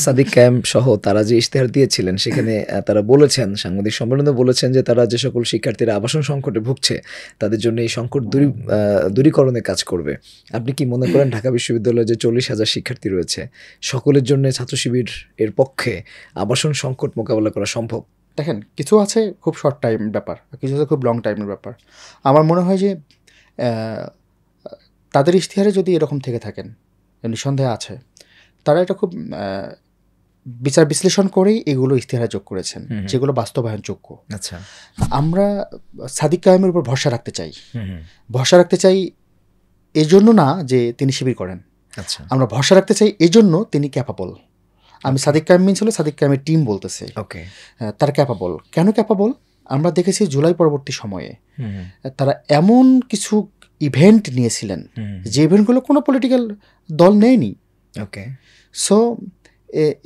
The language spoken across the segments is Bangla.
সাদিক কায়েম সহ তারা যে ইশতেহার দিয়েছিলেন সেখানে তারা বলেছেন, সাংবাদিক সম্মেলনে বলেছেন যে তারা যে সকল শিক্ষার্থীরা আবাসন সংকটে ভুগছে তাদের জন্য এই সংকট দূরীকরণে কাজ করবে। আপনি কি মনে করেন ঢাকা বিশ্ববিদ্যালয়ে যে 40,000 শিক্ষার্থী রয়েছে সকলের জন্য ছাত্র শিবির এর পক্ষে আবাসন সংকট মোকাবেলা করা সম্ভব? দেখেন, কিছু আছে খুব শর্ট টাইম ব্যাপার, কিছু আছে খুব লং টাইমের ব্যাপার। আমার মনে হয় যে তাদের ইশতেহারে যদি এরকম থেকে থাকেন, নিঃসন্দেহে আছে, তারা এটা খুব বিচার বিশ্লেষণ করেই এগুলো ইশতেহারে যোগ করেছেন যেগুলো বাস্তবায়নযোগ্য। আচ্ছা, আমরা সাদিক কায়েমের উপর ভরসা রাখতে চাই। ভরসা রাখতে চাই এজন্য না যে তিনি শিবির করেন, আচ্ছা, আমরা ভরসা রাখতে চাই এজন্য তিনি ক্যাপাবল। আমি সাদিক কায়েম মিন ছিল সাদিক কায়েমের টিম বলতেছে, ওকে, তার ক্যাপাবল। কেন ক্যাপাবল? আমরা দেখেছি জুলাই পরবর্তী সময়ে তারা এমন কিছু ইভেন্ট নিয়েছিলেন যে ইভেন্টগুলো কোনো পলিটিক্যাল দল নেয়নি। ওকে, সো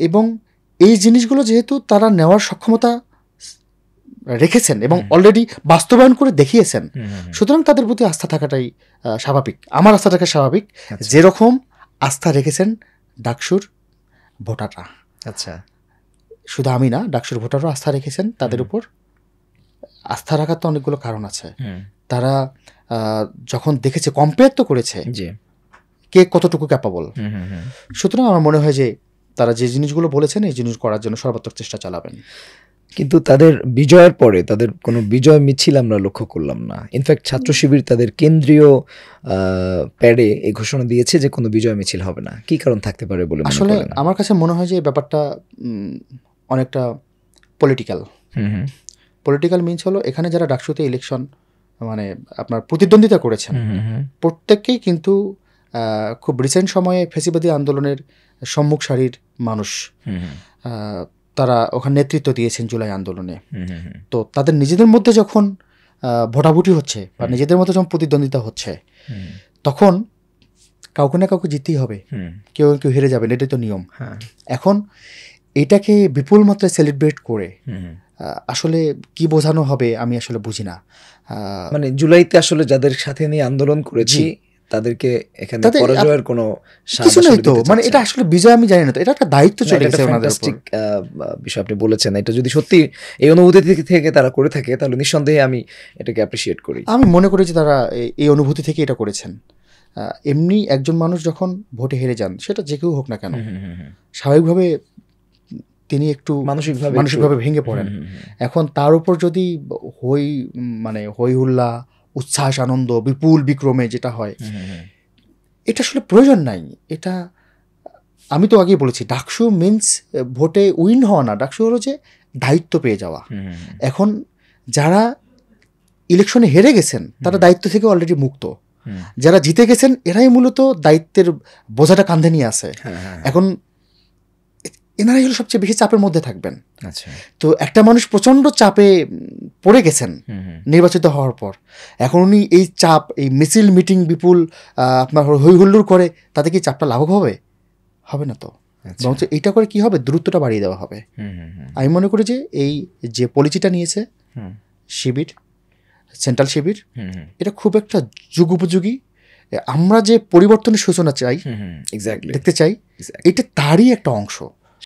এবং এই জিনিসগুলো যেহেতু তারা নেওয়ার সক্ষমতা রেখেছেন এবং অলরেডি বাস্তবায়ন করে দেখিয়েছেন, সুতরাং তাদের প্রতি আস্থা থাকাটাই স্বাভাবিক। আমার আস্থা থাকা স্বাভাবিক, যেরকম আস্থা রেখেছেন ডাকসুর ভোটাররা। আচ্ছা, শুধু আমি না, ডাকসুর ভোটাররা আস্থা রেখেছেন তাদের উপর। আস্থা রাখার তো অনেকগুলো কারণ আছে। তারা যখন দেখেছে, কম্পেয়ার তো করেছে কে কতটুকু ক্যাপাবল। সুতরাং আমার মনে হয় যে তারা যে জিনিসগুলো বলেছেন এই জিনিস করার জন্য সর্বাত্মক চেষ্টা চালাবেন। কিন্তু তাদের বিজয়ের পরে তাদের কোনো বিজয় মিছিল আমরা লক্ষ্য করলাম না। ইনফ্যাক্ট ছাত্র শিবির তাদের কেন্দ্রীয় প্যাডে এই ঘোষণা দিয়েছে যে কোনো বিজয় মিছিল হবে না। কি কারণ থাকতে পারে বলে আসলে আমার কাছে মনে হয় যে ব্যাপারটা অনেকটা পলিটিক্যাল মিনস হলো, এখানে যারা ডাকসুতে ইলেকশন মানে আপনার প্রতিদ্বন্দ্বিতা করেছেন প্রত্যেককেই কিন্তু খুব রিসেন্ট সময়ে ফ্যাসিবাদী আন্দোলনের সম্মুখ সারির মানুষ। তারা ওখানে নেতৃত্ব দিয়েছেন জুলাই আন্দোলনে। তো তাদের নিজেদের মধ্যে যখন ভোটাভুটি হচ্ছে বা নিজেদের মধ্যে যখন প্রতিদ্বন্দ্বিতা হচ্ছে, তখন কাউকে না কাউকে জিততেই হবে, কেউ কেউ হেরে যাবেন, এটাই তো নিয়ম। এখন এটাকে বিপুল মাত্রায় সেলিব্রেট করে আসলে কি বোঝানো হবে আমি আসলে বুঝি না। মানে জুলাইতে আসলে যাদের সাথে নিয়ে আন্দোলন করেছি তাদেরকে এখানে পরাজয়ের কোনো কিছু নেই তো, মানে এটা আসলে বিজয় আমি জানি না, তো এটা একটা দায়িত্ব চলে গেছে ওনাদের উপর। বিষয় আপনি বলেছেন, এটা যদি সত্যি এই অনুভূতি থেকে তারা করে থাকে তাহলে নিঃসন্দেহে আমি এটাকে অ্যাপ্রিশিয়েট করি। আমি মনে করি যে তারা এই অনুভূতি থেকে এটা করেছেন। এমনি একজন মানুষ যখন ভোটে হেরে যান, সেটা যে কেউ হোক না কেন, স্বাভাবিকভাবে তিনি একটু মানসিকভাবে ভেঙে পড়েন। এখন তার উপর যদি হই হুল্লা, উচ্ছ্বাস, আনন্দ, বিপুল বিক্রমে যেটা হয়, এটা আসলে প্রয়োজন নাই। এটা আমি তো আগেই বলেছি, ডাকসু মিন্স ভোটে উইন হওয়া না, ডাকসু হলো যে দায়িত্ব পেয়ে যাওয়া। এখন যারা ইলেকশনে হেরে গেছেন তারা দায়িত্ব থেকে অলরেডি মুক্ত, যারা জিতে গেছেন এরাই মূলত দায়িত্বের বোঝাটা কাঁধে নিয়ে আসে। এখন এনারাই হলো সবচেয়ে বেশি চাপের মধ্যে থাকবেন। তো একটা মানুষ প্রচণ্ড চাপে পড়ে গেছেন নির্বাচিত হওয়ার পর, এখন উনি এই চাপ, এই মিছিল মিটিং বিপুল আপনার হইহুল্লোড় করে তাতে কি চাপটা লাঘব হবে? হবে না তো। বরঞ্চ এইটা করে কি হবে, দূরত্বটা বাড়িয়ে দেওয়া হবে। আমি মনে করি যে এই যে পলিসিটা নিয়েছে শিবির, সেন্ট্রাল শিবির, এটা খুব একটা যুগোপযোগী। আমরা যে পরিবর্তনের সূচনা চাই, দেখতে চাই, এটা তারই একটা অংশ।